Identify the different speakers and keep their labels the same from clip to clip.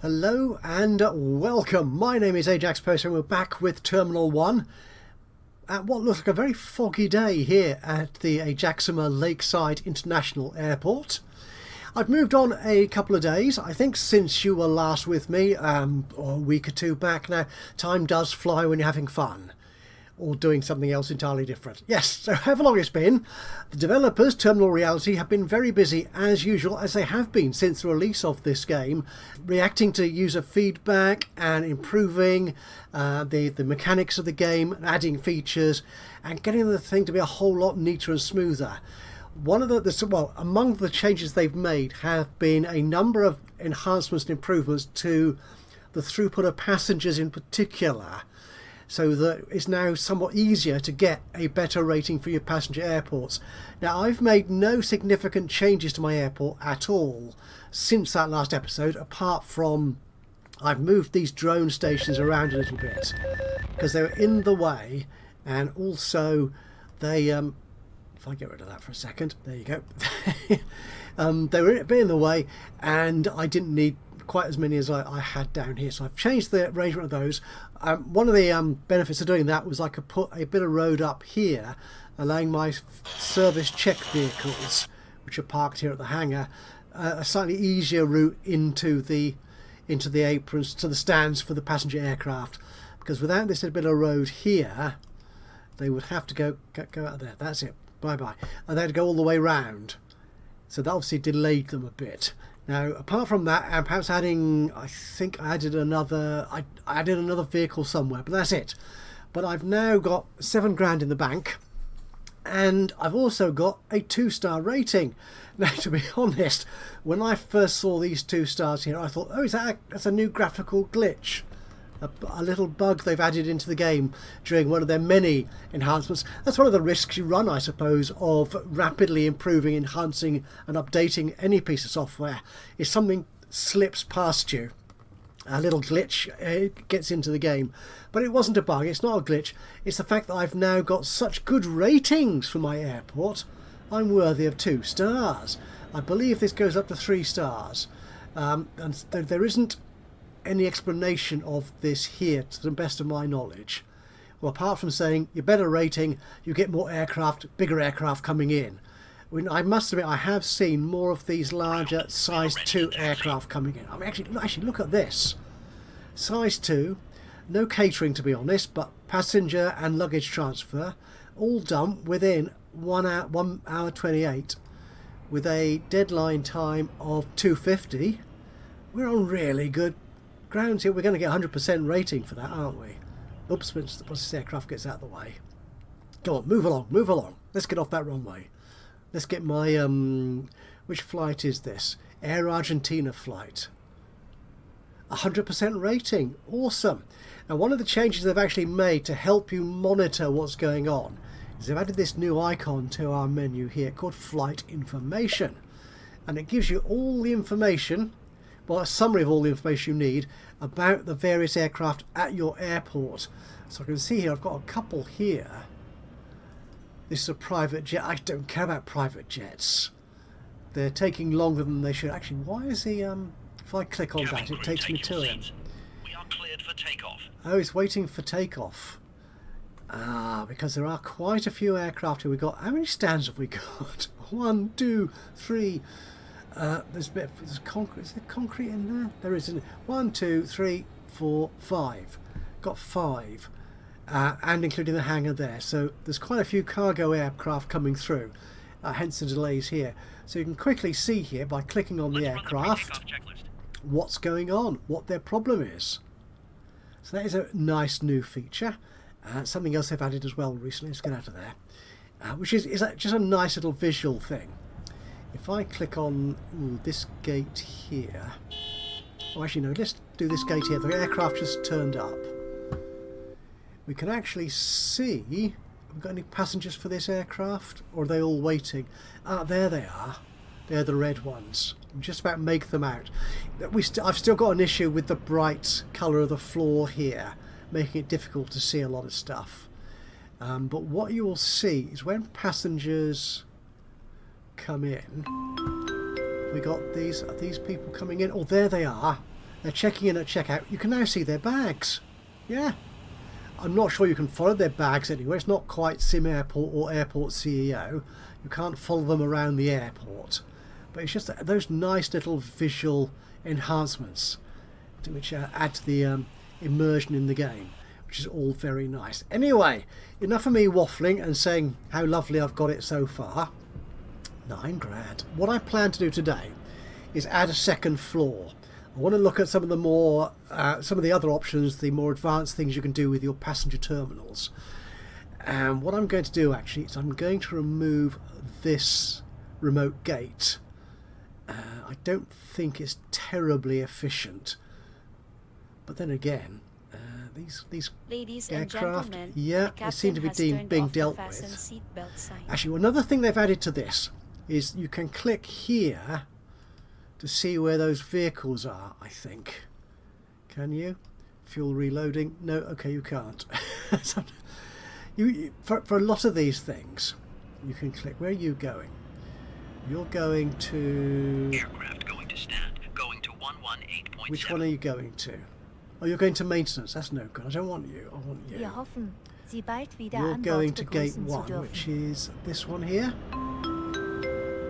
Speaker 1: Hello and welcome. My name is Ajaxpost and we're back with Terminal 1 at what looks like a very foggy day here at the Ajaxima Lakeside International Airport. I've moved on a couple of days, I think, since you were last with me, or a week or two back now. Time does fly when you're having fun. Or doing something else entirely different. Yes, so however long it's been, the developers, Terminal Reality, have been very busy as usual, as they have been since the release of this game, reacting to user feedback and improving the mechanics of the game, adding features, and getting the thing to be a whole lot neater and smoother. One of among the changes they've made have been a number of enhancements and improvements to the throughput of passengers in particular, so that it's now somewhat easier to get a better rating for your passenger airports. Now, I've made no significant changes to my airport at all since that last episode, apart from I've moved these drone stations around a little bit because they were in the way, and also they if I get rid of that for a second, there you go. They were a bit in the way and I didn't need quite as many as I had down here, so I've changed the arrangement of those. One of the benefits of doing that was I could put a bit of road up here, allowing my service check vehicles, which are parked here at the hangar, a slightly easier route into the aprons, to the stands for the passenger aircraft, because without this bit of road here they would have to go out there. That's it, bye bye, and they had to go all the way round, so that obviously delayed them a bit. Now, apart from that, and perhaps adding, I think I added another vehicle somewhere, but that's it. But I've now got £7 in the bank, and I've also got a 2-star rating. Now, to be honest, when I first saw these 2 stars here, I thought, oh, that's a new graphical glitch. A little bug they've added into the game during one of their many enhancements. That's one of the risks you run, I suppose, of rapidly improving, enhancing and updating any piece of software, is something slips past you. A little glitch gets into the game. But it wasn't a bug, it's not a glitch. It's the fact that I've now got such good ratings for my airport. I'm worthy of 2 stars. I believe this goes up to 3 stars. And there isn't any explanation of this here to the best of my knowledge. Well, apart from saying you're better rating, you get more aircraft, bigger aircraft coming in. I must admit, I have seen more of these larger size 2 aircraft coming in. I mean, actually look at this. Size 2, no catering to be honest, but passenger and luggage transfer, all done within 1 hour 28, with a deadline time of 2:50. We're on really good grounds here. We're going to get 100% rating for that, aren't we? Oops, once this aircraft gets out of the way. Go on, move along. Let's get off that runway. Let's get my which flight is this? Air Argentina flight. 100% rating. Awesome. Now, one of the changes they've actually made to help you monitor what's going on is they've added this new icon to our menu here called Flight Information, and it gives you all the information, well, a summary of all the information you need about the various aircraft at your airport. So I can see here I've got a couple here. This is a private jet. I don't care about private jets. They're taking longer than they should. Actually, why is he if I click on that, it takes me to him.
Speaker 2: We are cleared for takeoff.
Speaker 1: Oh, it's waiting for takeoff. Because there are quite a few aircraft here. We've got, how many stands have we got? 1, 2, 3. There's concrete. Is there concrete in there? There is, isn't it? 1, 2, 3, 4, 5. Got 5, and including the hangar there. So there's quite a few cargo aircraft coming through. Hence the delays here. So you can quickly see here by clicking on the aircraft what's going on, what their problem is. So that is a nice new feature. Something else they've added as well recently. Let's get out of there. Which is just a nice little visual thing. If I click on this gate here, oh, actually no, let's do this gate here. The aircraft just turned up. We can actually see, have we got any passengers for this aircraft, or are they all waiting? There they are. They're the red ones. I'm just about to make them out. I've still got an issue with the bright colour of the floor here, making it difficult to see a lot of stuff. But what you will see is when passengers come in, we got these people coming in. Oh, there they are. They're checking in at checkout. You can now see their bags. Yeah. I'm not sure you can follow their bags anywhere. It's not quite Sim Airport or Airport CEO. You can't follow them around the airport. But it's just those nice little visual enhancements which add to the immersion in the game, which is all very nice. Anyway, enough of me waffling and saying how lovely I've got it so far. 9 grand. What I plan to do today is add a second floor. I want to look at some of the more, some of the other options, the more advanced things you can do with your passenger terminals. And what I'm going to do actually is I'm going to remove this remote gate. I don't think it's terribly efficient, but then again, these
Speaker 3: Ladies
Speaker 1: aircraft,
Speaker 3: and gentlemen,
Speaker 1: yeah,
Speaker 3: the
Speaker 1: they seem to be
Speaker 3: captain has turned
Speaker 1: being
Speaker 3: off the
Speaker 1: dealt
Speaker 3: fasten
Speaker 1: with.
Speaker 3: seatbelt sign.
Speaker 1: Actually, another thing they've added to this is you can click here to see where those vehicles are, I think. Can you? Fuel reloading? No, okay, you can't. So, for a lot of these things, you can click. Where are you going? You're going to...
Speaker 2: Aircraft going to stand. Going to 118.7.
Speaker 1: Which one are you going to? Oh, you're going to maintenance. That's no good. I don't want you. I want you.
Speaker 3: Wir hoffen, Sie bald wieder
Speaker 1: You're
Speaker 3: an
Speaker 1: going
Speaker 3: Bord
Speaker 1: to gate
Speaker 3: begrüßen zu
Speaker 1: 1, which
Speaker 3: dürfen.
Speaker 1: is this one here.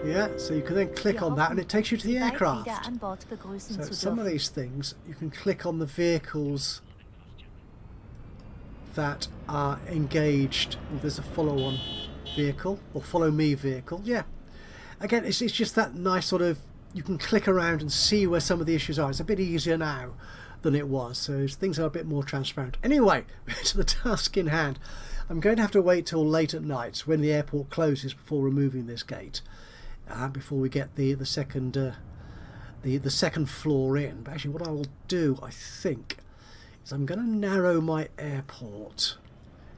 Speaker 1: Yeah, so you can then click on that and it takes you to the
Speaker 3: Sie bald wieder
Speaker 1: aircraft.
Speaker 3: an Bord begrüßen
Speaker 1: So
Speaker 3: zu
Speaker 1: some of
Speaker 3: dürfen.
Speaker 1: these things, you can click on the vehicles that are engaged. Well, there's a follow-on vehicle or follow me vehicle. Yeah. Again, it's just that nice sort of, you can click around and see where some of the issues are. It's a bit easier now than it was, so things are a bit more transparent. Anyway, to the task in hand. I'm going to have to wait till late at night when the airport closes before removing this gate, before we get the second floor in. But actually, what I will do, I think, is I'm going to narrow my airport.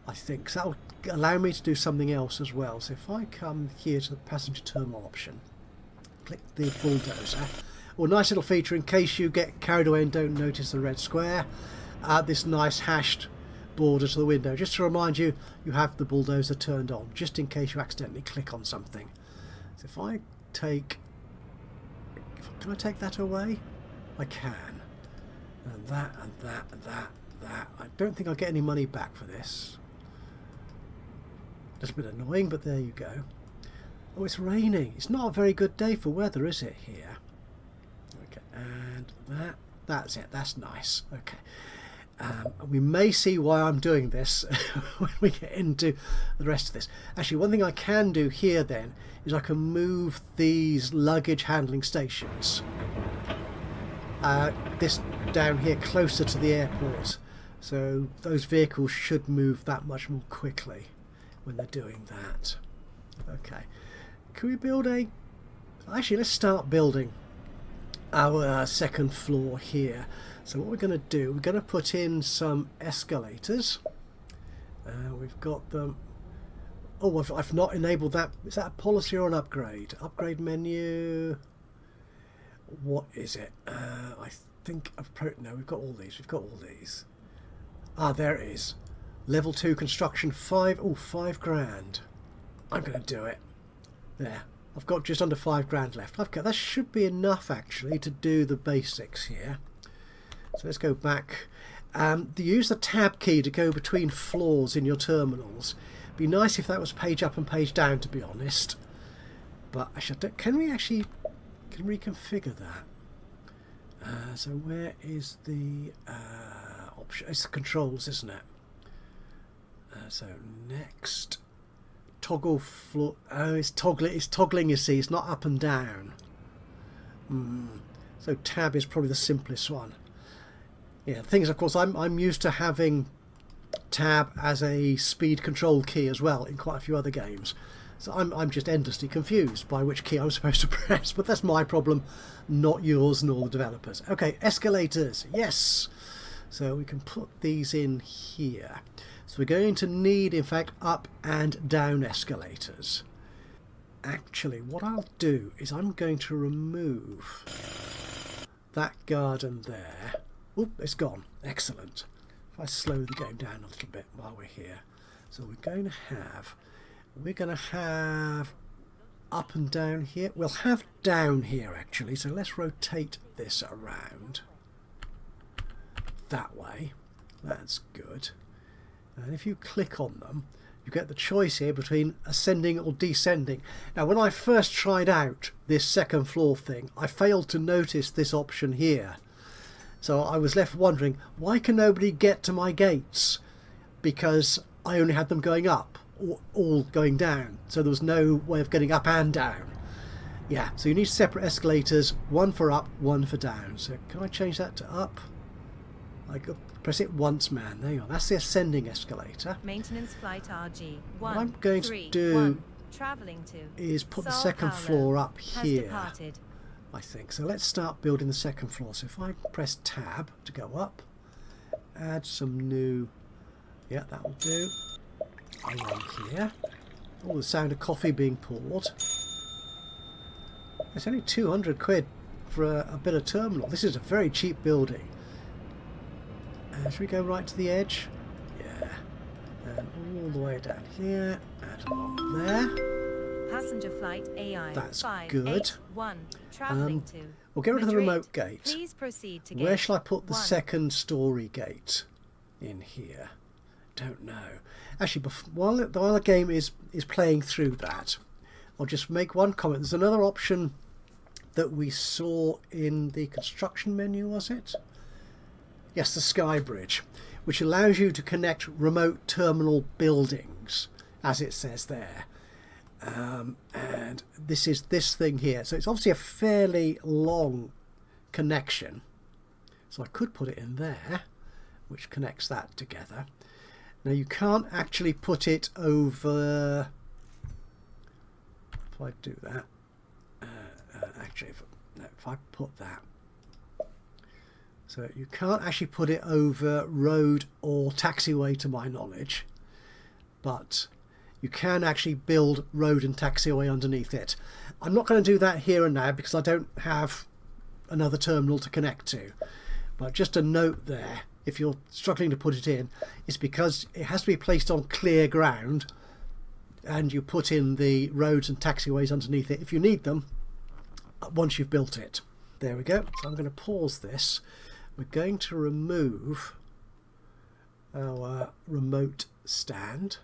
Speaker 1: I think so that will allow me to do something else as well. So if I come here to the passenger terminal option, click the bulldozer. Well, nice little feature in case you get carried away and don't notice the red square. This nice hashed border to the window, just to remind you you have the bulldozer turned on, just in case you accidentally click on something. So if I take, can I take that away? I can. And that and that and that, that. I don't think I'll get any money back for this. That's a bit annoying, but there you go. Oh, it's raining. It's not a very good day for weather, is it, here? Okay, and that's it. That's nice. Okay. We may see why I'm doing this when we get into the rest of this. Actually, one thing I can do here then is I can move these luggage handling stations this down here closer to the airport, so those vehicles should move that much more quickly when they're doing that. Okay, can we build a... Actually, let's start building our second floor here. So what we're going to do, we're going to put in some escalators. We've got them... Oh, I've not enabled that. Is that a policy or an upgrade? Upgrade menu. What is it? I think no, we've got all these. We've got all these. Ah, there it is. Level 2 construction 5. Oh, 5 grand. I'm going to do it. There. I've got just under 5 grand left. That should be enough actually to do the basics here. So let's go back. Use the tab key to go between floors in your terminals. Be nice if that was page up and page down, to be honest. But actually, can we reconfigure that? So where is the option? It's the controls, isn't it? So next, toggle floor. Oh, it's toggling. You see, it's not up and down. So tab is probably the simplest one. Yeah, the thing is, of course, I'm used to having tab as a speed control key as well in quite a few other games. So I'm just endlessly confused by which key I'm supposed to press, but that's my problem, not yours nor the developers. Okay, escalators, yes. So we can put these in here. So we're going to need, in fact, up and down escalators. Actually, what I'll do is I'm going to remove that garden there. Oop, it's gone. Excellent. If I slow the game down a little bit while we're here. So we're going to have up and down here. We'll have down here actually, so let's rotate this around. that way. That's good. And if you click on them, you get the choice here between ascending or descending. Now, when I first tried out this second floor thing, I failed to notice this option here. So I was left wondering, why can nobody get to my gates? Because I only had them going up, or all going down. So there was no way of getting up and down. Yeah, so you need separate escalators, one for up, one for down. So can I change that to up? I could press it once, man. There you are. That's the ascending escalator.
Speaker 3: Maintenance flight RG
Speaker 1: What I'm going to do is put the second floor up here, I think. So let's start building the second floor. So if I press tab to go up, add some new, yeah, that will do, along here. Oh, the sound of coffee being poured. It's only 200 quid for a bit of terminal. This is a very cheap building. Should we go right to the edge? Yeah. And all the way down here and along there.
Speaker 3: Passenger flight AI.
Speaker 1: That's
Speaker 3: 581 traveling to
Speaker 1: we'll get rid of the
Speaker 3: Madrid.
Speaker 1: remote gate.
Speaker 3: Please proceed to
Speaker 1: Where
Speaker 3: gate
Speaker 1: shall I put the
Speaker 3: 1.
Speaker 1: second story gate? In here. Don't know. Actually, while the game is playing through that, I'll just make one comment. There's another option that we saw in the construction menu, was it? Yes, the Skybridge, which allows you to connect remote terminal buildings, as it says there. And this is this thing here. So it's obviously a fairly long connection. So I could put it in there, which connects that together. Now you can't actually put it over... If I do that, actually, if I put that, so you can't actually put it over road or taxiway to my knowledge, but you can actually build road and taxiway underneath it. I'm not going to do that here and now because I don't have another terminal to connect to, but just a note there, if you're struggling to put it in, it's because it has to be placed on clear ground and you put in the roads and taxiways underneath it if you need them once you've built it. There we go. So I'm going to pause this. We're going to remove our remote stand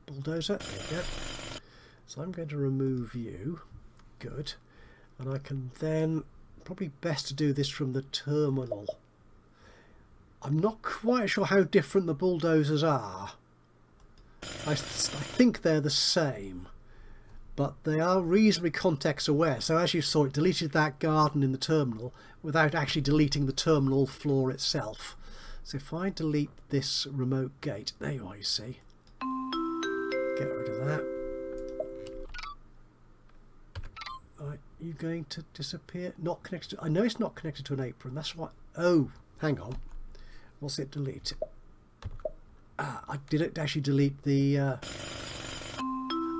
Speaker 1: bulldozer. There we go. So I'm going to remove you. Good. And I can then, probably best to do this from the terminal. I'm not quite sure how different the bulldozers are. I think they're the same, but they are reasonably context aware. So as you saw, it deleted that garden in the terminal without actually deleting the terminal floor itself. So if I delete this remote gate, there you are, you see. Get rid of that. Are you going to disappear? Not connected to, I know it's not connected to an apron. That's why. Oh, hang on. What's it delete? I didn't actually delete the...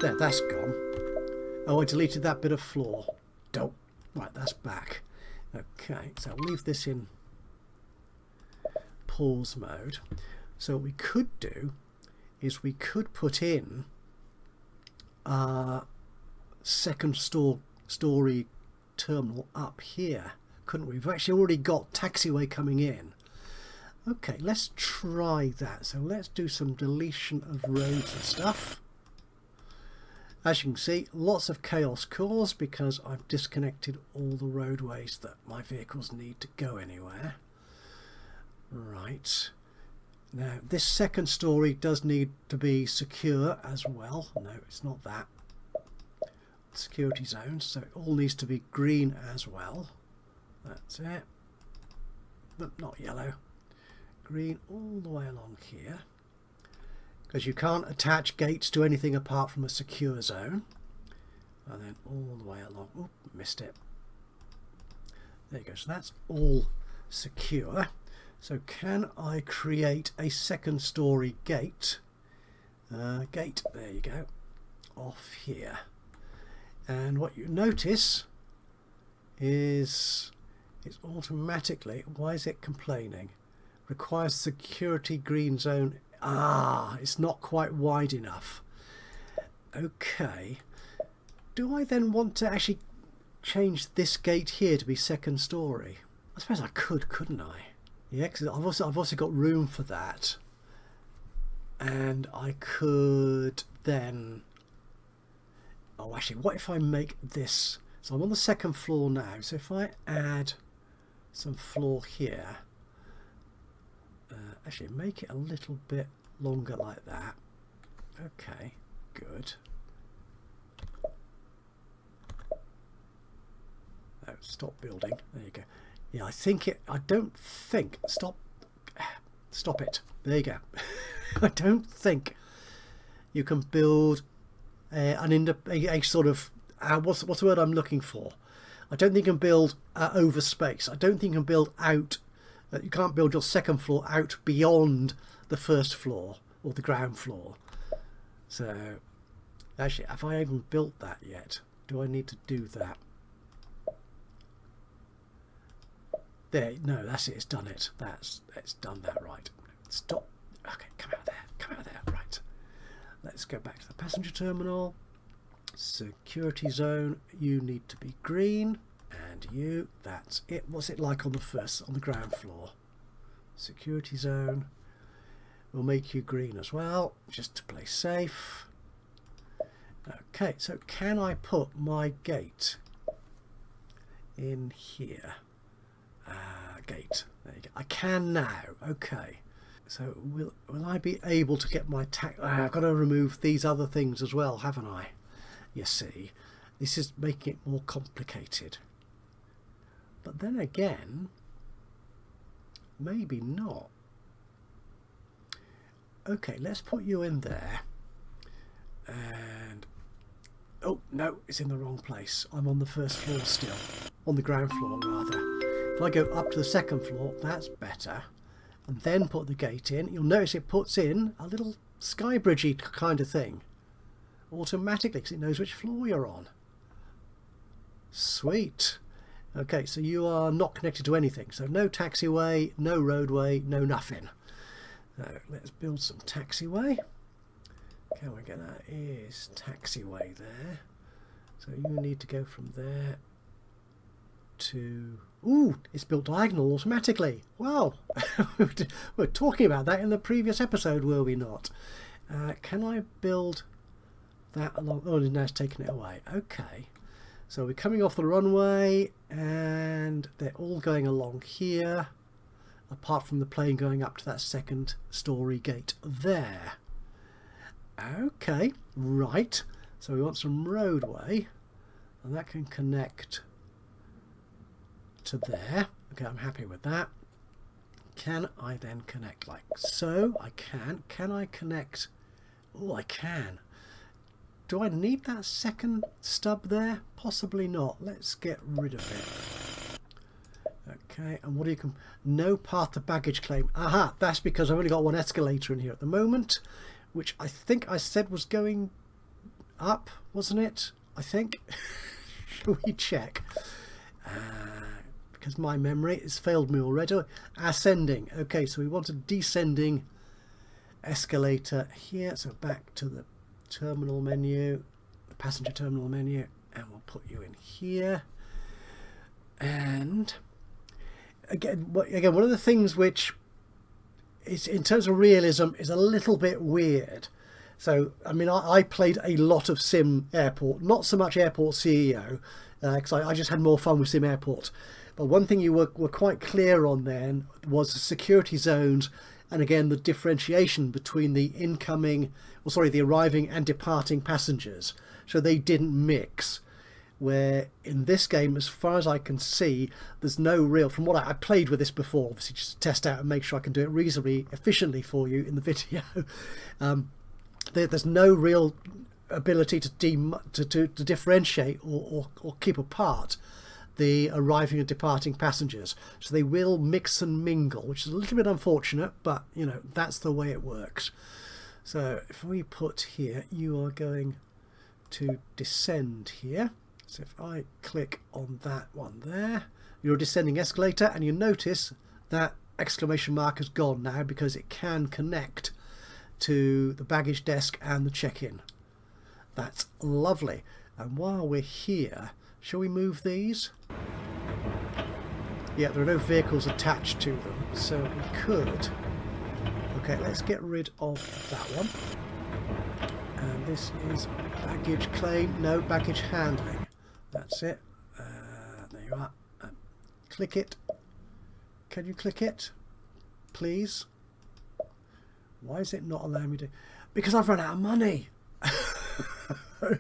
Speaker 1: there, that's gone. Oh, I deleted that bit of floor. Dope. Right, that's back. Okay, so I'll leave this in pause mode. So what we could do is we could put in our second story terminal up here, couldn't we? We've actually already got taxiway coming in. Okay, let's try that. So let's do some deletion of roads and stuff. As you can see, lots of chaos caused because I've disconnected all the roadways that my vehicles need to go anywhere. Right. Now, this second story does need to be secure as well. No, it's not that. Security zones, so it all needs to be green as well. That's it. But not yellow. Green all the way along here, because you can't attach gates to anything apart from a secure zone. And then all the way along. Oop, missed it. There you go. So that's all secure. So can I create a second story gate? Gate, there you go, off here. And what you notice is it's automatically, why is it complaining? Requires security green zone. Ah, it's not quite wide enough. Okay. Do I then want to actually change this gate here to be second story? I suppose I could, couldn't I? Yeah, because I've also got room for that, and I could then. Oh, actually, what if I make this? So I'm on the second floor now. So if I add some floor here, actually make it a little bit longer like that. Okay, good. Oh, stop building. There you go. Yeah, I think it. I don't think. Stop. Stop it. There you go. I don't think you can build a sort of what's the word I'm looking for? I don't think you can build over space. I don't think you can build out. You can't build your second floor out beyond the first floor or the ground floor. So, actually, have I even built that yet? Do I need to do that? There, no, that's it. It's done it. It's done that right. Stop. Okay, come out there. Come out there. Right. Let's go back to the passenger terminal. Security zone. You need to be green, and you. That's it. What's it like on the ground floor? Security zone. We'll make you green as well, just to play safe. Okay, so can I put my gate in here? Gate. There you go. I can now. Okay. So will I be able to get my tax? I've got to remove these other things as well, haven't I? You see, this is making it more complicated. But then again, maybe not. Okay, let's put you in there. And oh no, it's in the wrong place. I'm on the first floor still. On the ground floor rather. If I go up to the second floor, that's better. And then put the gate in, you'll notice it puts in a little Skybridge-y kind of thing. Automatically, because it knows which floor you're on. Sweet. Okay, so you are not connected to anything. So no taxiway, no roadway, no nothing. So let's build some taxiway. Can we get that? Is taxiway there. So you need to go from there to... Ooh, it's built diagonal automatically. Wow. We were talking about that in the previous episode, were we not? Can I build that along? Oh, now it's taken it away. Okay. So we're coming off the runway and they're all going along here, apart from the plane going up to that second story gate there. Okay, right. So we want some roadway, and that can connect to there. Okay, I'm happy with that. Can I then connect like so? I can. Can I connect? Oh, I can. Do I need that second stub there? Possibly not. Let's get rid of it. Okay, and what do you no path to baggage claim. Aha, that's because I've only got one escalator in here at the moment, which I think I said was going up, wasn't it? I think. Shall we check? Because my memory has failed me already. Ascending. Okay, so we want a descending escalator here. So back to the terminal menu, the passenger terminal menu, and we'll put you in here. And again, one of the things which is, in terms of realism, is a little bit weird. So, I mean, I played a lot of Sim Airport, not so much Airport CEO, because I just had more fun with Sim Airport. But one thing you were quite clear on then was the security zones, and again the differentiation between the the arriving and departing passengers, so they didn't mix. Where in this game, as far as I can see, there's no real, from what I played with this before, obviously just to test out and make sure I can do it reasonably efficiently for you in the video. There's no real ability to differentiate or keep apart the arriving and departing passengers, so they will mix and mingle, which is a little bit unfortunate, but you know, that's the way it works. So if we put here, you are going to descend here. So if I click on that one there, you're a descending escalator, and you notice that exclamation mark has gone now because it can connect to the baggage desk and the check-in. That's lovely. And while we're here, shall we move these? Yeah, there are no vehicles attached to them, so we could. Okay, let's get rid of that one. And this is baggage claim. No, baggage handling. That's it. There you are. Click it. Can you click it? Please? Why is it not allowing me to? Because I've run out of money.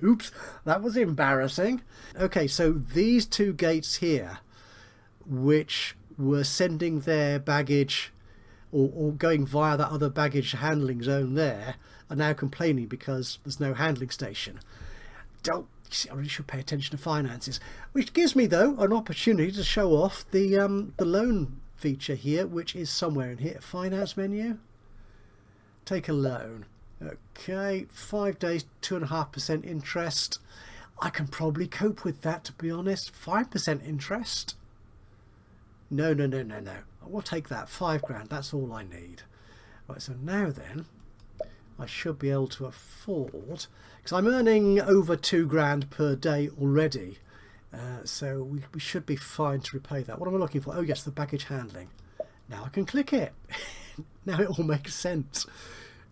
Speaker 1: Oops, that was embarrassing. Okay, so these two gates here, which were sending their baggage or going via that other baggage handling zone there, are now complaining because there's no handling station. Don't see, I really should pay attention to finances, which gives me though an opportunity to show off the loan feature here, which is somewhere in here. Finance menu. Take a loan. Okay, 5 days, 2.5% interest. I can probably cope with that, to be honest. 5% interest. No. We'll take that. 5 grand. That's all I need. Right. So now then, I should be able to afford, because I'm earning over 2 grand per day already. So we should be fine to repay that. What am I looking for? Oh yes, the baggage handling. Now I can click it. Now it all makes sense.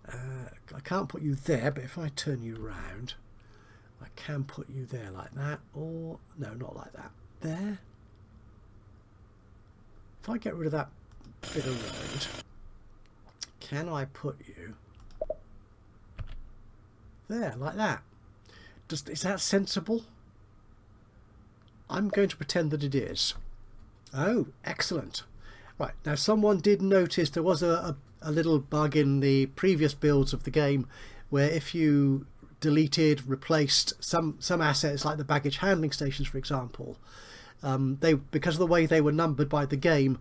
Speaker 1: I can't put you there, but if I turn you round, I can put you there like that, or no, not like that. There. If I get rid of that bit of road, can I put you there like that? Is that sensible? I'm going to pretend that it is. Oh, excellent. Right, now someone did notice there was a little bug in the previous builds of the game where if you deleted, replaced some assets like the baggage handling stations, for example, because of the way they were numbered by the game,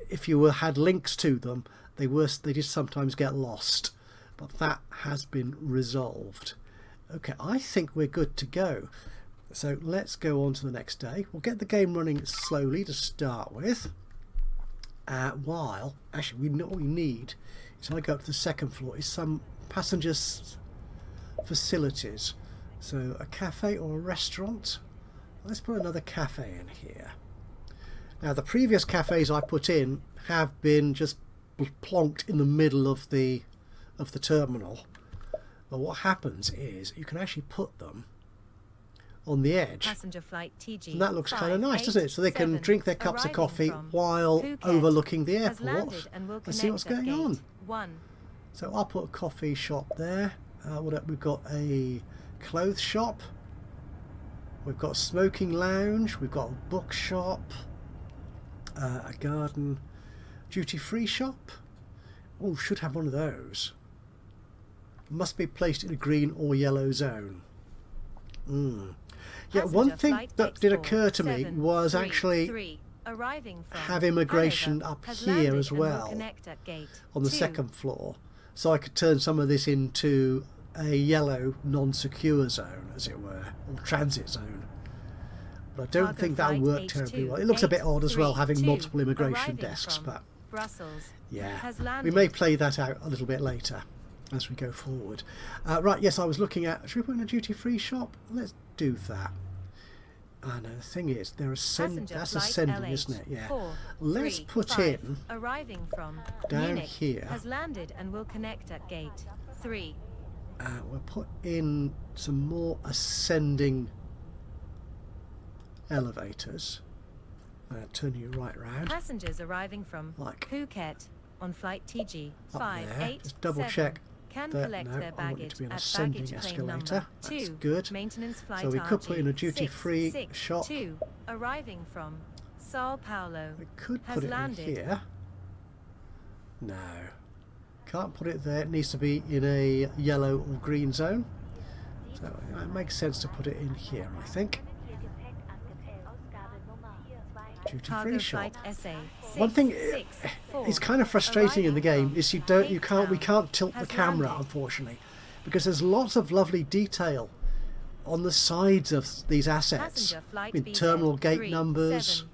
Speaker 1: if you had links to them, they did sometimes get lost. But that has been resolved. Okay, I think we're good to go. So let's go on to the next day. We'll get the game running slowly to start with. While actually what we need is, when I go up to the second floor, is some passengers facilities. So a cafe or a restaurant. Let's put another cafe in here. Now the previous cafes I put in have been just plonked in the middle of the terminal. But what happens is you can actually put them on the edge.
Speaker 3: Passenger flight TG
Speaker 1: and that looks kind of nice, doesn't it? So they can drink their cups of coffee while overlooking the airport and see what's going on. So I'll put a coffee shop there. We've got a clothes shop. We've got a smoking lounge. We've got a bookshop. A garden duty-free shop. Oh, should have one of those. Must be placed in a green or yellow zone. Yeah, one thing that did occur to me was actually have immigration up here as well on the second floor, so I could turn some of this into a yellow non-secure zone, as it were, or transit zone. But I don't think that'll work terribly well. It looks a bit odd as well, having multiple immigration desks, but yeah, we may play that out a little bit later as we go forward. Right, yes, I was looking at, should we put in a duty-free shop? Let's do that. And the thing is, that's ascending, isn't it? Yeah. Let's put in down here.
Speaker 3: Has landed and will connect at gate 3.
Speaker 1: We'll put in some more ascending elevators. Turn you right round.
Speaker 3: Passengers arriving from Phuket on flight TG 587.
Speaker 1: Just double check.
Speaker 3: Can collect their
Speaker 1: I want it
Speaker 3: baggage
Speaker 1: to be an
Speaker 3: at
Speaker 1: ascending
Speaker 3: baggage claim
Speaker 1: escalator.
Speaker 3: number
Speaker 1: That's
Speaker 3: 2.
Speaker 1: good.
Speaker 3: Maintenance flight
Speaker 1: So we could put in a
Speaker 3: RG
Speaker 1: duty-free shop.
Speaker 3: 662 arriving from Sao Paulo.
Speaker 1: We could
Speaker 3: has
Speaker 1: put it
Speaker 3: landed.
Speaker 1: in here. No. Can't put it there. It needs to be in a yellow or green zone. So it makes sense to put it in here, I think. Duty-free shop. One thing is kind of frustrating in the game is we can't tilt the camera, unfortunately, because there's lots of lovely detail on the sides of these assets with terminal gate numbers.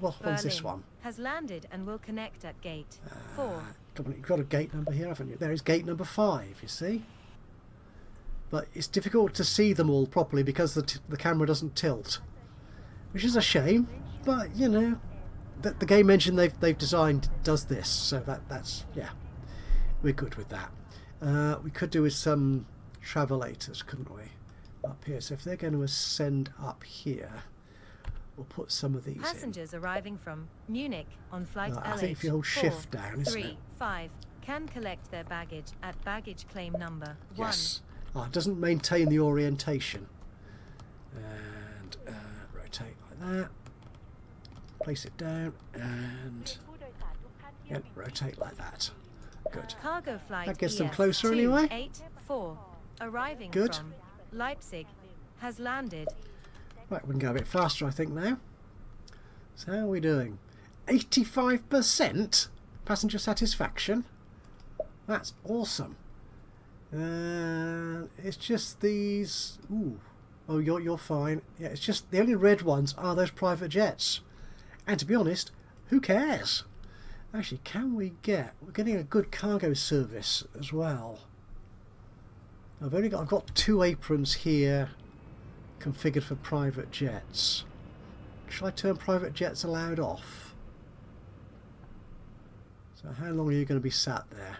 Speaker 1: What's this one?
Speaker 3: Has landed and will connect at gate 4.
Speaker 1: You've got a gate number here, haven't you? There is gate number 5, you see. But it's difficult to see them all properly because the camera doesn't tilt, which is a shame. but you know, the game engine they've designed does this, so that's yeah, we're good with that. We could do with some travelators, couldn't we? Up here. So if they're going to ascend up here, we'll put some of these
Speaker 3: Passengers arriving from Munich on flight
Speaker 1: in.
Speaker 3: LH
Speaker 1: I think if you hold shift down, isn't it?
Speaker 3: 435 can collect their baggage at baggage claim number 1.
Speaker 1: Yes. It doesn't maintain the orientation. And rotate like that. Place it down and rotate like that. Good.
Speaker 3: Cargo flight
Speaker 1: That gets them
Speaker 3: ES
Speaker 1: closer anyway.
Speaker 3: 284 arriving
Speaker 1: Good.
Speaker 3: from Leipzig has landed.
Speaker 1: Right, we can go a bit faster I think now. So how are we doing? 85% passenger satisfaction. That's awesome. It's just these. Ooh. Oh, you're fine. Yeah, it's just the only red ones are those private jets. And to be honest, who cares? Actually, can we get? We're getting a good cargo service as well. I've got 2 aprons here configured for private jets. Shall I turn private jets allowed off? So how long are you going to be sat there?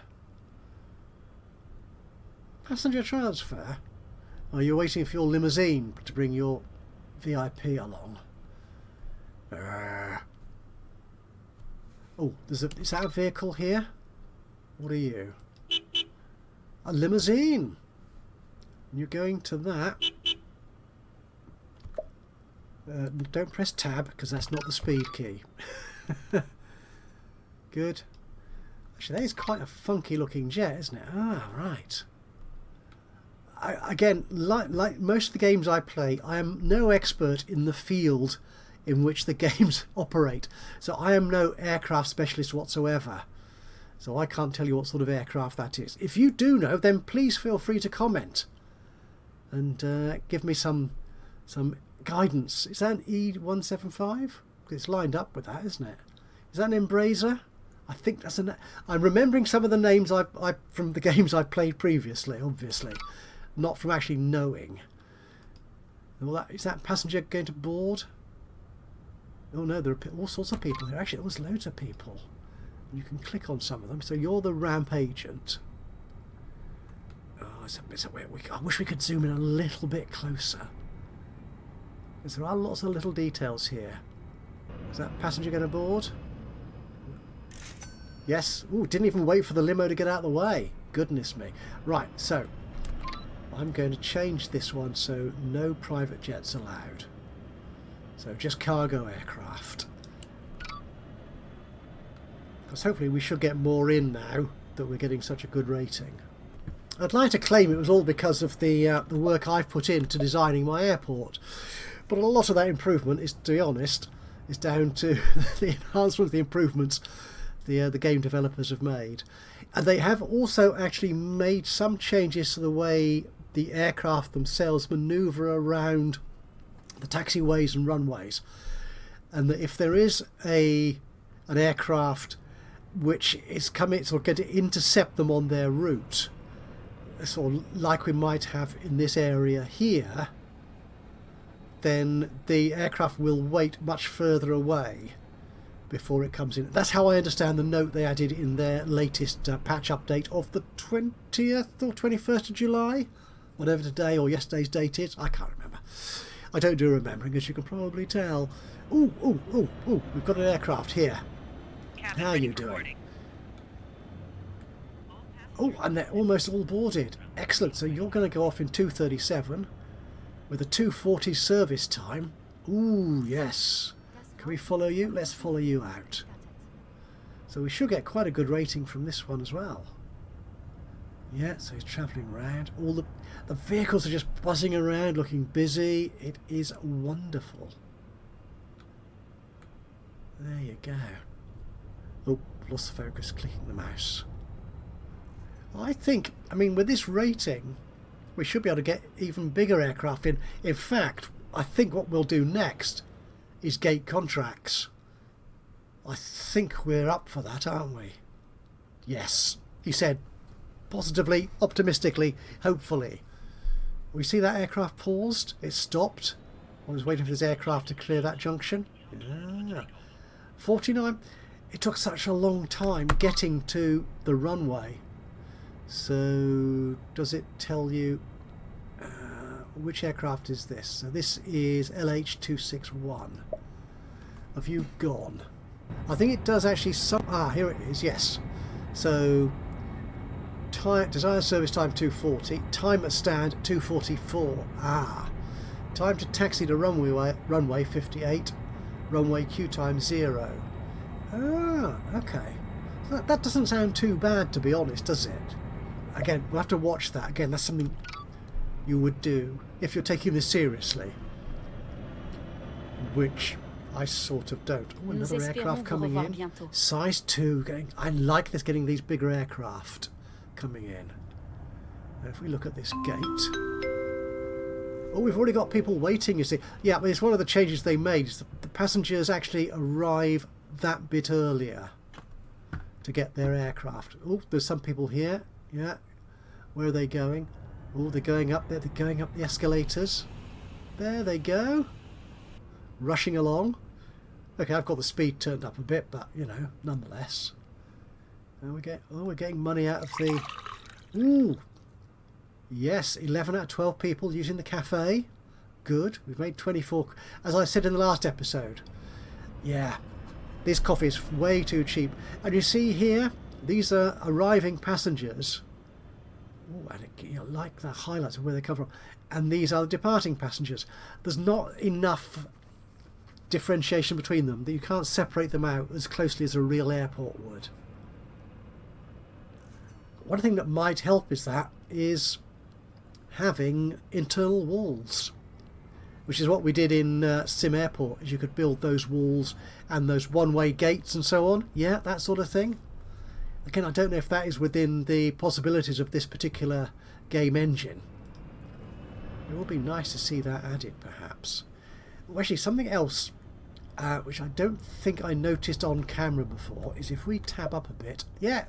Speaker 1: Passenger transfer? Are you waiting for your limousine to bring your VIP along? Oh, is that a vehicle here? What are you? A limousine! You're going to that. Don't press tab because that's not the speed key. Good. Actually, that is quite a funky looking jet, isn't it? Ah, right. Again, like most of the games I play, I am no expert in the field in which the games operate. So I am no aircraft specialist whatsoever. So I can't tell you what sort of aircraft that is. If you do know, then please feel free to comment and give me some guidance. Is that an E175? It's lined up with that, isn't it? Is that an Embracer? I think that's an. I'm remembering some of the names I from the games I played previously, obviously, not from actually knowing. Is that passenger going to board? Oh no, there are all sorts of people here. Actually, there was loads of people. You can click on some of them. So you're the ramp agent. Oh, I wish we could zoom in a little bit closer. Because there are lots of little details here. Is that passenger going to board? Yes. Ooh, didn't even wait for the limo to get out of the way. Goodness me. Right, so I'm going to change this one so no private jets allowed. So just cargo aircraft. Because hopefully we should get more in now that we're getting such a good rating. I'd like to claim it was all because of the work I've put into designing my airport. But a lot of that improvement is, to be honest, is down to the enhancement, the improvements the game developers have made. And they have also actually made some changes to the way the aircraft themselves manoeuvre around the taxiways and runways. And that if there is an aircraft which is coming, sort of going to intercept them on their route, sort of like we might have in this area here, then the aircraft will wait much further away before it comes in. That's how I understand the note they added in their latest patch update of the 20th or 21st of July, whatever today or yesterday's date is. I can't remember. I don't do remembering, as you can probably tell. Ooh, ooh, ooh, ooh, we've got an aircraft here.
Speaker 2: Captain
Speaker 1: How are
Speaker 2: ready
Speaker 1: you
Speaker 2: for
Speaker 1: doing?
Speaker 2: boarding.
Speaker 1: Oh, and they're almost all boarded. Excellent. So you're going to go off in 2:37 with a 2:40 service time. Ooh, yes. Can we follow you? Let's follow you out. So we should get quite a good rating from this one as well. Yeah, so he's travelling around. All the vehicles are just buzzing around, looking busy. It is wonderful. There you go. Oh, lost the focus, clicking the mouse. I mean, with this rating, we should be able to get even bigger aircraft in. In fact, I think what we'll do next is gate contracts. I think we're up for that, aren't we? Yes, he said, positively, optimistically, hopefully. We see that aircraft paused. It stopped. I was waiting for this aircraft to clear that junction. Yeah. 49. It took such a long time getting to the runway. So does it tell you which aircraft is this? So this is LH261. Have you gone? I think it does actually. Here it is. Yes. So desired service time 240. Time at stand 244. Time to taxi to runway 58. Runway queue time 0. Okay. That doesn't sound too bad, to be honest, does it? Again, we'll have to watch that. Again, that's something you would do if you're taking this seriously, which I sort of don't. Oh, another aircraft coming in. Size 2. I like this, getting these bigger aircraft coming in. Now, if we look at this gate. Oh, we've already got people waiting, you see. Yeah, but it's one of the changes they made. The passengers actually arrive that bit earlier to get their aircraft. Oh, there's some people here. Yeah. Where are they going? Oh, they're going up there. They're going up the escalators. There they go. Rushing along. Okay, I've got the speed turned up a bit, but, you know, nonetheless. And we're getting money out of the... Ooh. Yes, 11 out of 12 people using the cafe. Good. We've made 24. As I said in the last episode. Yeah. This coffee is way too cheap. And you see here, these are arriving passengers. Oh, and you like the highlights of where they come from. And these are the departing passengers. There's not enough differentiation between them that you can't separate them out as closely as a real airport would. One thing that might help is having internal walls, which is what we did in Sim Airport. Is you could build those walls and those one-way gates and so on. Yeah, that sort of thing. Again, I don't know if that is within the possibilities of this particular game engine. It would be nice to see that added, perhaps. Well, actually, something else which I don't think I noticed on camera before is if we tab up a bit. Yeah,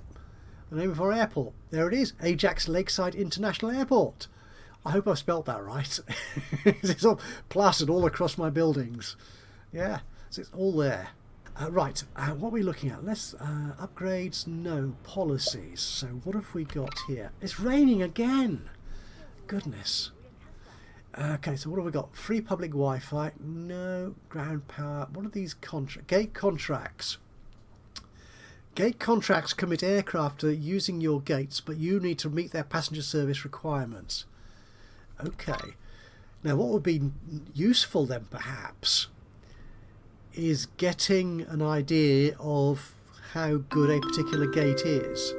Speaker 1: the name of our airport. There it is, Ajax Lakeside International Airport. I hope I've spelt that right. It's all plastered all across my buildings. Yeah, so it's all there. Right, what are we looking at? Let's upgrades, no, policies. So what have we got here? It's raining again. Goodness. Okay, so what have we got? Free public Wi-Fi, no. Ground power. What are these gate contracts? Gate contracts commit aircraft to using your gates, but you need to meet their passenger service requirements. Okay. Now what would be useful then, perhaps, is getting an idea of how good a particular gate is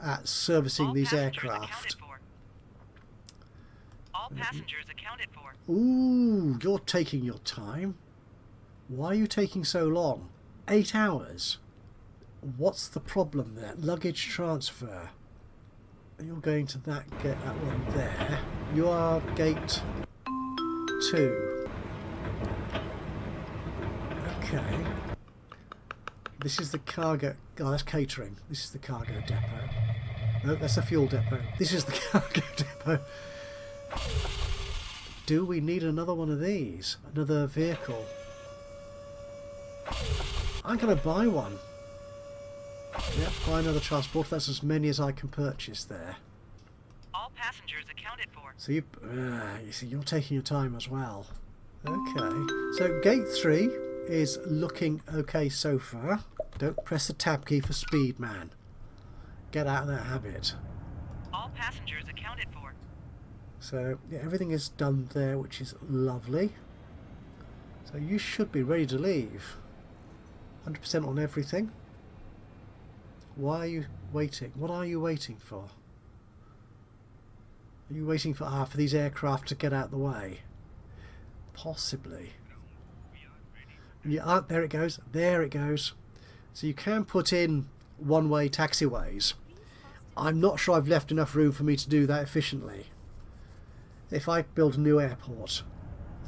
Speaker 1: at servicing these aircraft.
Speaker 2: All passengers accounted for.
Speaker 1: Ooh, you're taking your time. Why are you taking so long? 8 hours. What's the problem there? Luggage transfer. You're going to that one there. You are gate 2. Okay. This is the cargo. Oh, that's catering. This is the cargo depot. No, that's the fuel depot. This is the cargo depot. Do we need another one of these? Another vehicle? I'm going to buy one. Yep, buy another transport. That's as many as I can purchase there.
Speaker 2: All passengers accounted for.
Speaker 1: So you see, you're taking your time as well. Okay. So gate 3 is looking okay so far. Don't press the tab key for speed, man. Get out of that habit.
Speaker 2: All passengers accounted for.
Speaker 1: So yeah, everything is done there, which is lovely. So you should be ready to leave. 100% on everything. Why are you waiting? What are you waiting for? Are you waiting for these aircraft to get out of the way? Possibly. Yeah, there it goes. There it goes. So you can put in one-way taxiways. I'm not sure I've left enough room for me to do that efficiently. If I build a new airport,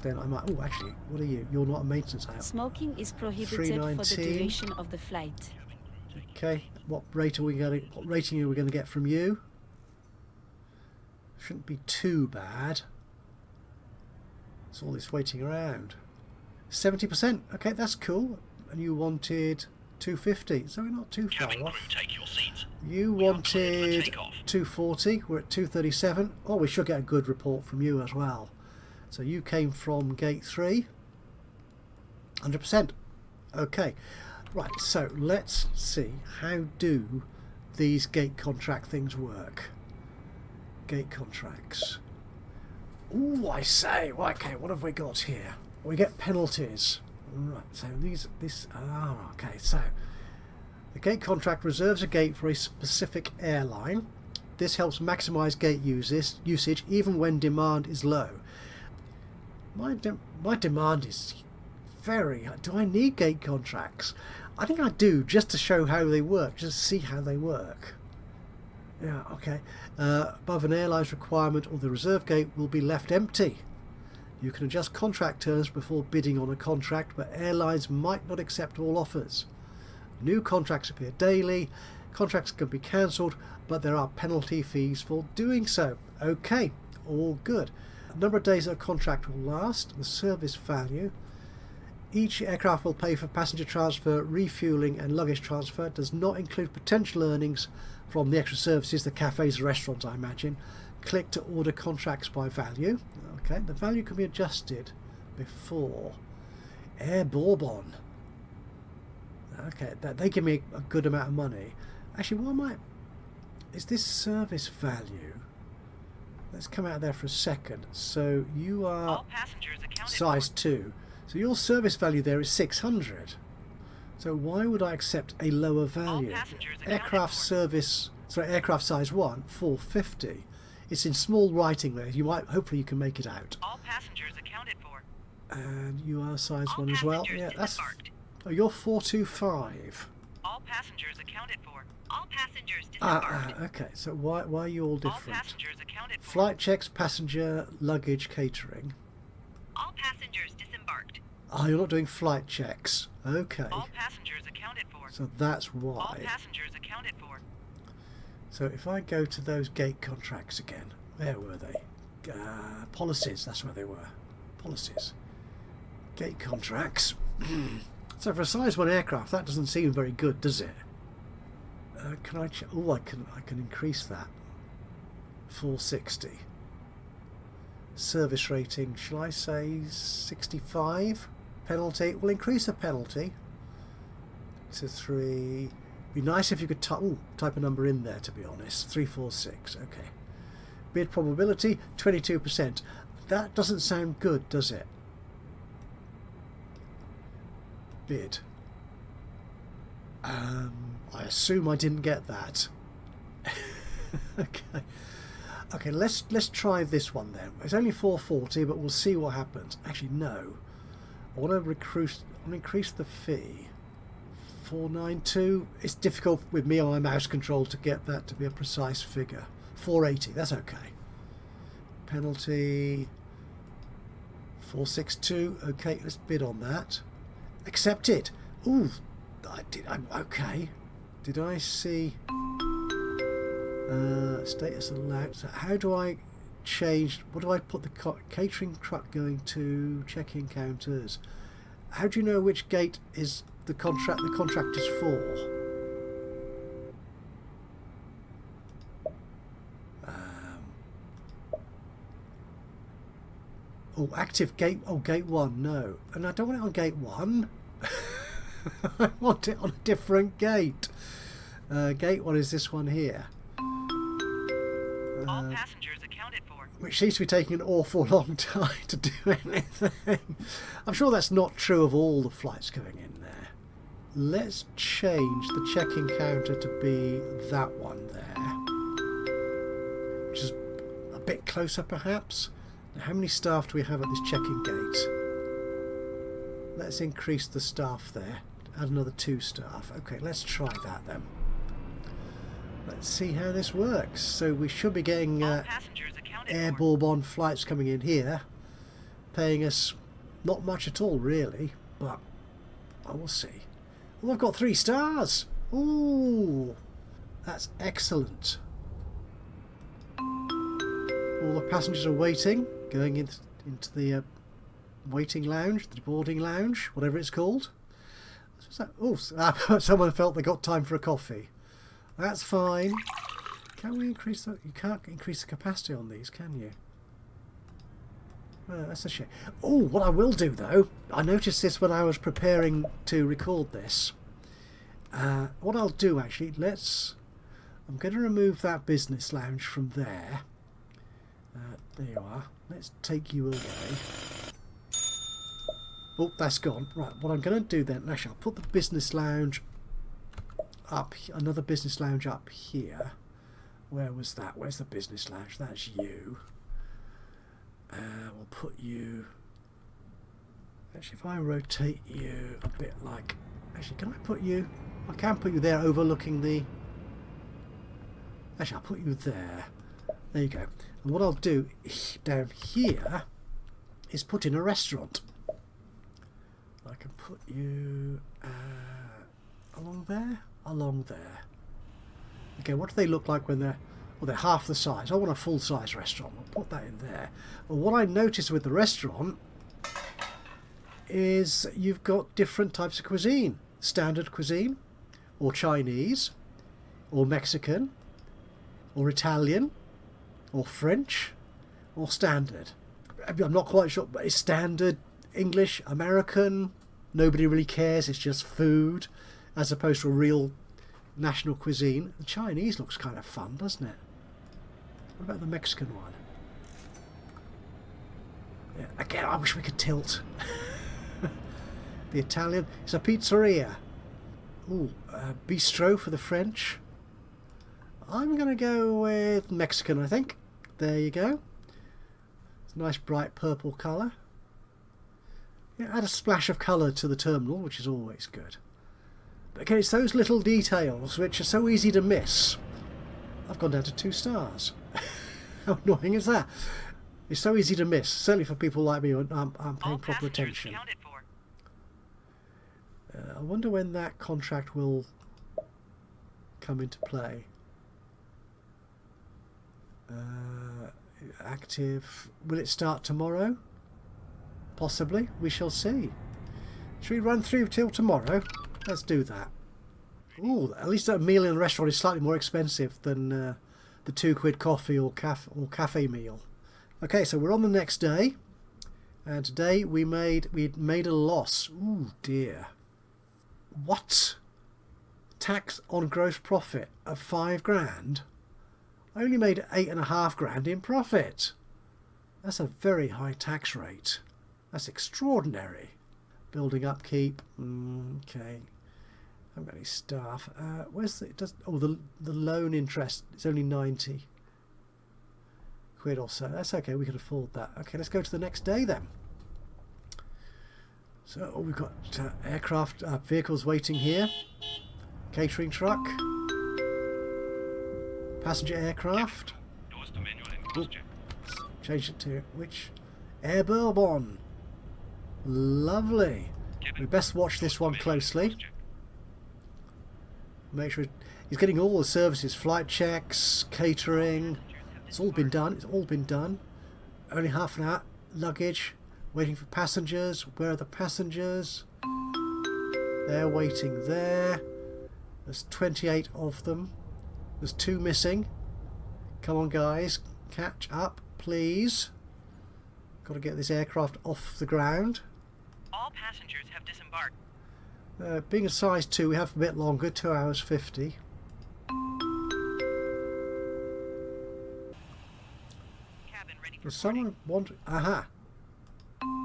Speaker 1: then I might... Oh, actually, what are you? You're not a maintenance out.
Speaker 4: Smoking is prohibited for the duration of the flight.
Speaker 1: Okay, what rating are we going to get from you? Shouldn't be too bad. It's all this waiting around. 70%. Okay, that's cool. And you wanted 250, so we're not too far
Speaker 5: Cabin crew,
Speaker 1: off.
Speaker 5: take your seats.
Speaker 1: You
Speaker 5: We are cleared for
Speaker 1: wanted
Speaker 5: takeoff.
Speaker 1: 240. We're at 237. Oh, we should get a good report from you as well. So you came from gate 3. 100%. Okay. Right, so let's see, how do these gate contract things work? Gate contracts. Ooh, I say. Okay, what have we got here? We get penalties. Right, so okay, so the gate contract reserves a gate for a specific airline. This helps maximise gate usage even when demand is low. My demand is very... Do I need gate contracts? I think I do, just to show how they work, just to see how they work. Yeah, okay. Above an airline's requirement or the reserve gate will be left empty. You can adjust contract terms before bidding on a contract, but airlines might not accept all offers. New contracts appear daily. Contracts can be cancelled, but there are penalty fees for doing so. Okay, all good. The number of days that a contract will last, the service value. Each aircraft will pay for passenger transfer, refuelling and luggage transfer. It does not include potential earnings from the extra services, the cafes, restaurants, I imagine. Click to order contracts by value. Okay, the value can be adjusted before. Air Bourbon. Okay, they give me a good amount of money. Actually, is this service value? Let's come out of there for a second. So you are
Speaker 2: All passengers accounted
Speaker 1: size
Speaker 2: for.
Speaker 1: 2. So your service value there is 600. So why would I accept a lower value?
Speaker 2: passengers accounted
Speaker 1: Aircraft
Speaker 2: for.
Speaker 1: service, sorry, aircraft size 1, 450. It's in small writing there. Hopefully you can make it out.
Speaker 2: All passengers accounted for.
Speaker 1: And you are size
Speaker 2: All
Speaker 1: 1 as well.
Speaker 2: passengers
Speaker 1: Yeah, that's.
Speaker 2: disembarked.
Speaker 1: Oh, you're 425.
Speaker 2: All passengers accounted for. All passengers
Speaker 1: Ah,
Speaker 2: disembarked.
Speaker 1: okay. So why are you all
Speaker 2: All
Speaker 1: different?
Speaker 2: passengers accounted for.
Speaker 1: Flight checks, passenger, luggage, catering.
Speaker 2: All passengers disembarked.
Speaker 1: Oh, you're not doing flight checks. Okay.
Speaker 2: All passengers accounted for.
Speaker 1: So that's
Speaker 2: All
Speaker 1: why.
Speaker 2: passengers accounted for.
Speaker 1: So if I go to those gate contracts again, where were they? Policies, that's where they were. Policies. Gate contracts. So for a size 1 aircraft, that doesn't seem very good, does it? Can I? Oh, I can increase that. 460. Service rating, shall I say 65? Penalty. We'll increase the penalty to 3. Be nice if you could type a number in there, to be honest. 346. Okay. Bid probability 22%. That doesn't sound good, does it? Bid. I assume I didn't get that. Okay. Okay, let's try this one then. It's only 440, but we'll see what happens. Actually, no. I want to increase the fee. 492. It's difficult with me on my mouse control to get that to be a precise figure. 480. That's okay. Penalty 462. Okay, let's bid on that. Accepted. Ooh, okay. Did I see status allowed? So how do I change? What do I put the catering truck going to? Check-in counters. How do you know which gate is the contract? The contract is for. Oh, active gate. Oh, gate 1. No, and I don't want it on gate 1. I want it on a different gate. Gate 1 is this one here.
Speaker 2: All passengers accounted for.
Speaker 1: Which seems to be taking an awful long time to do anything. I'm sure that's not true of all the flights going in there. Let's change the check-in counter to be that one there, which is a bit closer perhaps. Now, how many staff do we have at this check-in gate? Let's increase the staff there. Add another 2 staff. Okay, let's try that then. Let's see how this works. So we should be getting
Speaker 2: All passengers accounted
Speaker 1: Air
Speaker 2: for.
Speaker 1: Bourbon flights coming in here, paying us not much at all really, but I will see. Oh, I've got 3 stars. Ooh, that's excellent. All the passengers are waiting, going into the waiting lounge, the boarding lounge, whatever it's called. Oh, someone felt they got time for a coffee. That's fine. Can we increase that? You can't increase the capacity on these, can you? That's a shame. Oh, what I will do though, I noticed this when I was preparing to record this. What I'll do actually, I'm going to remove that business lounge from there. There you are. Let's take you away. Oh, that's gone. Right, what I'm going to do then, actually I'll put the business lounge up, another business lounge up here. Where was that? Where's the business lounge? That's you. We'll put you... Actually, if I rotate you a bit like... Actually, can I put you... I can put you there overlooking the... Actually, I'll put you there. There you go. And what I'll do down here is put in a restaurant. I can put you along there? Along there. Okay, what do they look like when they're... Well, they're half the size. I want a full-size restaurant. I'll put that in there. Well, what I noticed with the restaurant is you've got different types of cuisine. Standard cuisine, or Chinese, or Mexican, or Italian, or French, or standard. I'm not quite sure, but it's standard, English, American. Nobody really cares. It's just food, as opposed to a real national cuisine. The Chinese looks kind of fun, doesn't it? What about the Mexican one? Yeah, again, I wish we could tilt. The Italian, it's a pizzeria. Ooh, bistro for the French. I'm going to go with Mexican, I think. There you go. It's a nice bright purple colour. Yeah, add a splash of colour to the terminal, which is always good. But again, it's those little details which are so easy to miss. I've gone down to 2 stars. How annoying is that? It's so easy to miss, certainly for people like me who aren't paying proper attention. I wonder when that contract will come into play. Active. Will it start tomorrow? Possibly. We shall see. Should we run through till tomorrow? Let's do that. Ooh, at least that meal in the restaurant is slightly more expensive than the £2 coffee or cafe meal. Okay, so we're on the next day, and today we'd made a loss. Ooh dear. What? Tax on gross profit of £5,000? I only made £8,500 in profit. That's a very high tax rate. That's extraordinary. Building upkeep. Okay. I haven't got any staff. Where's the... the loan interest is only 90 quid or so. That's okay, we can afford that. Okay, let's go to the next day then. So we've got aircraft, vehicles waiting here. Catering truck. Passenger aircraft. Ooh, change it to which? Air Bourbon. Lovely. We best watch this one closely. Make sure he's getting all the services, flight checks, catering. It's all been done. It's all been done. Only half an hour. Luggage. Waiting for passengers. Where are the passengers? They're waiting there. There's 28 of them. There's 2 missing. Come on, guys. Catch up, please. Got to get this aircraft off the ground.
Speaker 2: All passengers have disembarked.
Speaker 1: Being a size 2, we have a bit longer. 2 hours 50.
Speaker 2: Cabin ready for
Speaker 1: Does someone want... Aha!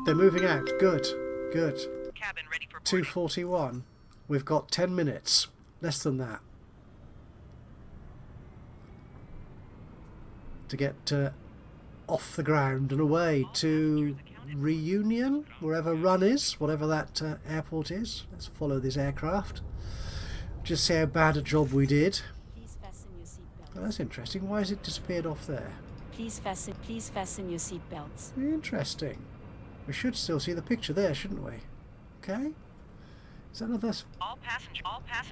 Speaker 1: They're moving out. Good. Good.
Speaker 2: cabin ready for boarding.
Speaker 1: 2:41. We've got 10 minutes. Less than that. To get off the ground and away to Reunion, wherever Run is, whatever that airport is. Let's follow this aircraft. Just see how bad a job we did.
Speaker 4: Please fasten your seatbelts.
Speaker 1: Oh, that's interesting. Why has it disappeared off there?
Speaker 4: Please fasten your seatbelts.
Speaker 1: Interesting. We should still see the picture there, shouldn't we? Okay. Is that another...
Speaker 2: All passengers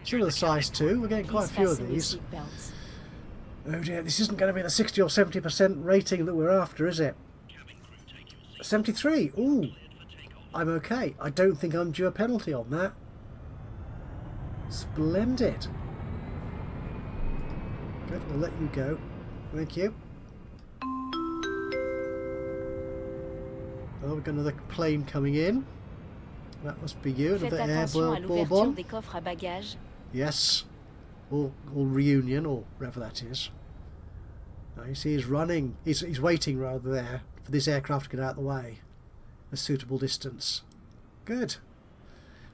Speaker 1: Still a size 2. We're getting quite a few of these.
Speaker 4: Seatbelts.
Speaker 1: Oh dear, this isn't going to be the 60 or 70% rating that we're after, is it? 73. Ooh. I'm okay. I don't think I'm due a penalty on that. Splendid. Good, we'll let you go. Thank you. Oh, we've got another plane coming in. That must be you,
Speaker 4: Faites
Speaker 1: another air
Speaker 4: attention à l'ouverture
Speaker 1: bourbon.
Speaker 4: des coffres à bagages.
Speaker 1: Yes. Or reunion, or whatever that is. Now you see he's running, he's waiting rather there for this aircraft to get out of the way. A suitable distance. Good.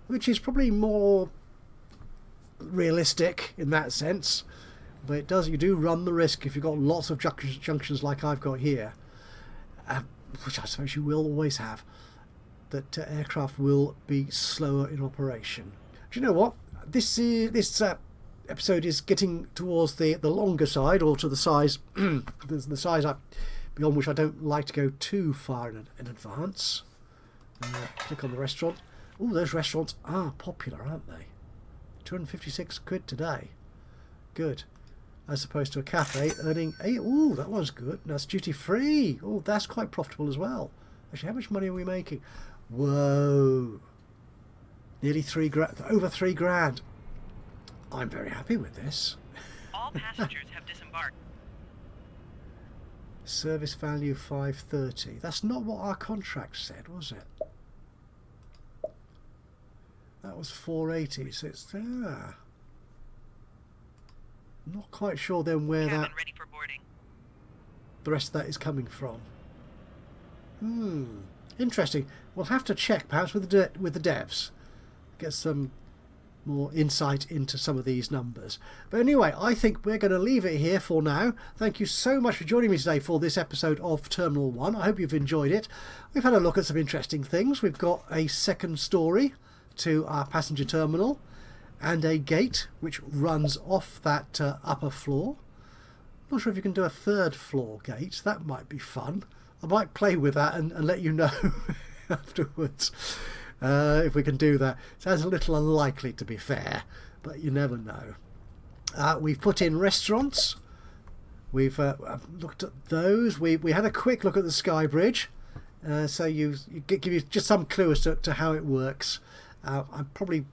Speaker 1: Which is probably more realistic in that sense. But you do run the risk if you've got lots of junctions like I've got here, which I suppose you will always have, that aircraft will be slower in operation. Do you know what? This episode is getting towards the longer side, or to the size the size beyond which I don't like to go too far in advance. Click on the restaurant. Oh, those restaurants are popular, aren't they? 256 quid today. Good. As opposed to a cafe earning 8. Ooh, that one's good. That's duty free. Oh, that's quite profitable as well. Actually, how much money are we making? Whoa. Nearly 3 grand. Over 3 grand. I'm very happy with this.
Speaker 2: All passengers have disembarked.
Speaker 1: Service value 530. That's not what our contract said, was it? That was 480. So it's not quite sure then where
Speaker 2: Cabin ready for boarding.
Speaker 1: the rest of that is coming from. Interesting. We'll have to check perhaps with the devs. Get some more insight into some of these numbers. But anyway, I think we're going to leave it here for now. Thank you so much for joining me today for this episode of Terminal 1. I hope you've enjoyed it. We've had a look at some interesting things. We've got a second story to our passenger terminal and a gate which runs off that upper floor. Not sure if you can do a third floor gate. That might be fun. I might play with that and let you know afterwards if we can do that. Sounds a little unlikely, to be fair, but you never know. We've put in restaurants. We've looked at those. We had a quick look at the Skybridge, so give you just some clue as to how it works. I'm probably,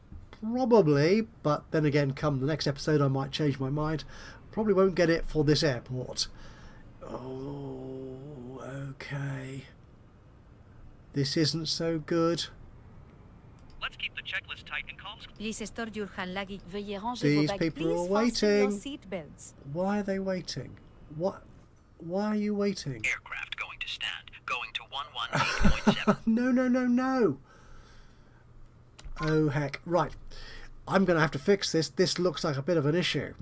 Speaker 1: but then again, come the next episode, I might change my mind. Probably won't get it for this airport. Oh, okay. This isn't so good.
Speaker 2: Let's keep the checklist tight and calls.
Speaker 4: Veuillez ranger
Speaker 1: These
Speaker 4: vos bagages.
Speaker 1: people are
Speaker 3: Please fasten your
Speaker 1: waiting.
Speaker 3: seat belts.
Speaker 1: Why are they waiting? What? Why are you waiting?
Speaker 2: Aircraft going to stand. Going to 118.7.
Speaker 1: No. Oh, heck. Right. I'm going to have to fix this. This looks like a bit of an issue.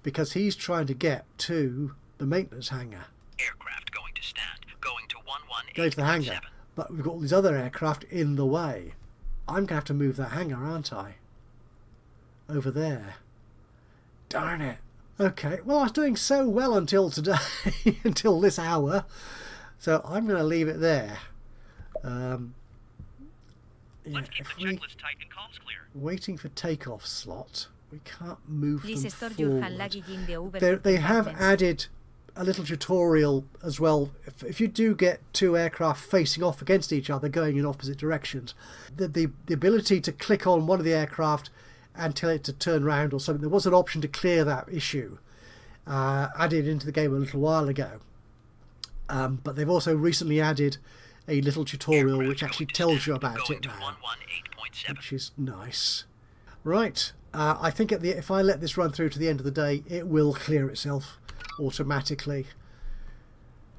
Speaker 1: Because he's trying to get to the maintenance hangar.
Speaker 2: Aircraft going to stand. Going to 118.7.
Speaker 1: Go to the hangar. But we've got all these other aircraft in the way. I'm going to have to move that hangar, aren't I? Over there. Darn it. Okay. Well, I was doing so well until today. Until this hour. So I'm going to leave it there.
Speaker 2: Let's keep the checklist tight and calls clear.
Speaker 1: Waiting for takeoff slot. We can't move
Speaker 3: Please
Speaker 1: them
Speaker 3: start your hand
Speaker 1: forward.
Speaker 3: luggage in the overhead
Speaker 1: They have
Speaker 3: compartments.
Speaker 1: added a little tutorial as well. If you do get two aircraft facing off against each other going in opposite directions, the ability to click on one of the aircraft and tell it to turn around or something, there was an option to clear that issue added into the game a little while ago. But they've also recently added a little tutorial which actually tells you about it now, which is nice. Right, I think if I let this run through to the end of the day, it will clear itself automatically.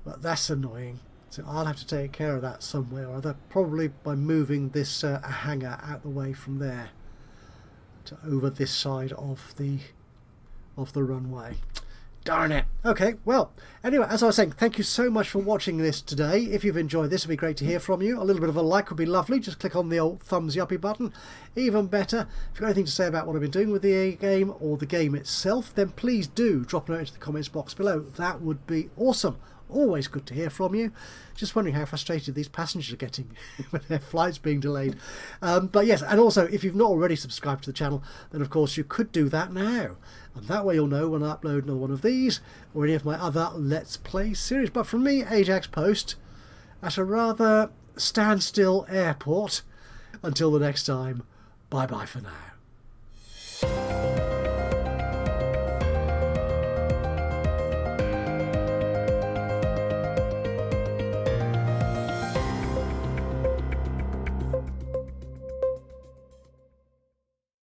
Speaker 1: But that's annoying. So I'll have to take care of that some way or other, probably by moving this hangar out the way from there to over this side of the runway. Darn it. Okay, well, anyway, as I was saying, thank you so much for watching this today. If you've enjoyed this, it'd be great to hear from you. A little bit of a like would be lovely. Just click on the old thumbs uppy button. Even better, if you've got anything to say about what I've been doing with the game or the game itself, then please do drop a note into the comments box below. That would be awesome. Always good to hear from you. Just wondering how frustrated these passengers are getting with their flights being delayed. But yes, and also if you've not already subscribed to the channel, then of course you could do that now. And that way you'll know when I upload another one of these or any of my other Let's Play series. But from me, Ajaxpost, at a rather standstill airport. Until the next time, bye bye for now.